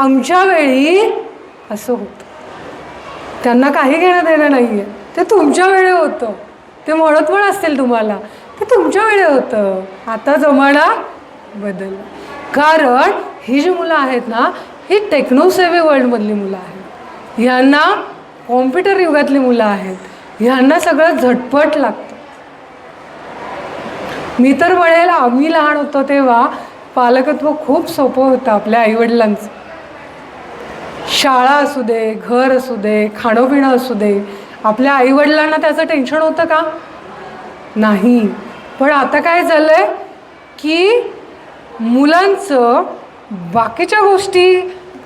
आमच्या वेळी असं होतं. त्यांना काही घेणं देणं नाही आहे. ते तुमच्या वेळी होतं. ते म्हणत पण असतील तुम्हाला, ते तुमच्या वेळी होतं. आता जमाना बदलला. कारण ही जी मुलं आहेत ना, ही टेक्नोसेव्ही वर्ल्डमधली मुलं आहेत. ह्यांना कॉम्प्युटर युगातली मुलं आहेत. ह्यांना सगळं झटपट लागतं. मी तर म्हणेल, आम्ही लहान होतो तेव्हा पालकत्व खूप सोपं होतं आपल्या आईवडिलांचं. शाळा असू दे, घर असू दे, खाणं पिणं असू दे, आपल्या आईवडिलांना त्याचं टेन्शन होतं का? नाही. पण आता काय झालं आहे की मुलांचं बाकीच्या गोष्टी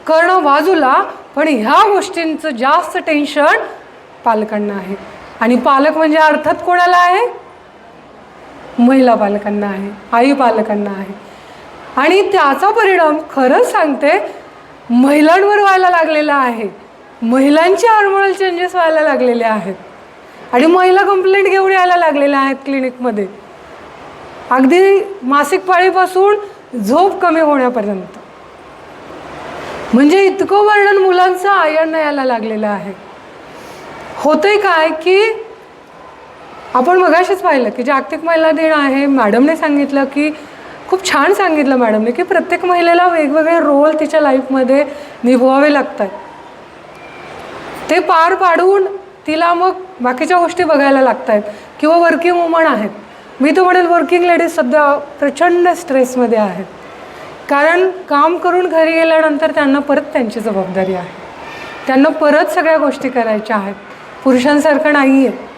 करणं बाजूला, पण ह्या गोष्टींचं जास्त टेन्शन पालकांना आहे. आणि पालक म्हणजे अर्थात कोणाला आहे? महिला पालकांना आहे, आई पालकांना आहे. आणि त्याचा परिणाम खरंच सांगते महिलांवर व्हायला लागलेला आहे. महिलांचे हार्मोनल चेंजेस व्हायला लागलेले आहेत. आणि महिला कंप्लेंट घेऊन यायला लागलेल्या आहेत क्लिनिकमध्ये, अगदी मासिक पाळीपासून झोप कमी होण्यापर्यंत. म्हणजे इतकं वर्णन मुलांचं आयांना यायला लागलेलं आहे. होतंय काय की आपण मगाशीच पाहिलं की जागतिक महिला दिन आहे. मॅडमने सांगितलं की खूप छान सांगितलं मॅडमने की प्रत्येक महिलेला वेगवेगळे रोल तिच्या लाईफमध्ये निभवावे लागतात. ते पार पाडून तिला मग बाकीच्या गोष्टी बघायला लागत आहेत. किंवा वर्किंग वुमन आहेत. मी तर म्हणेल वर्किंग लेडीज सध्या प्रचंड स्ट्रेसमध्ये आहेत. कारण काम करून घरी गेल्यानंतर त्यांना परत त्यांची जबाबदारी आहे. त्यांना परत सगळ्या गोष्टी करायच्या आहेत. पुरुषांसारखं नाही आहे.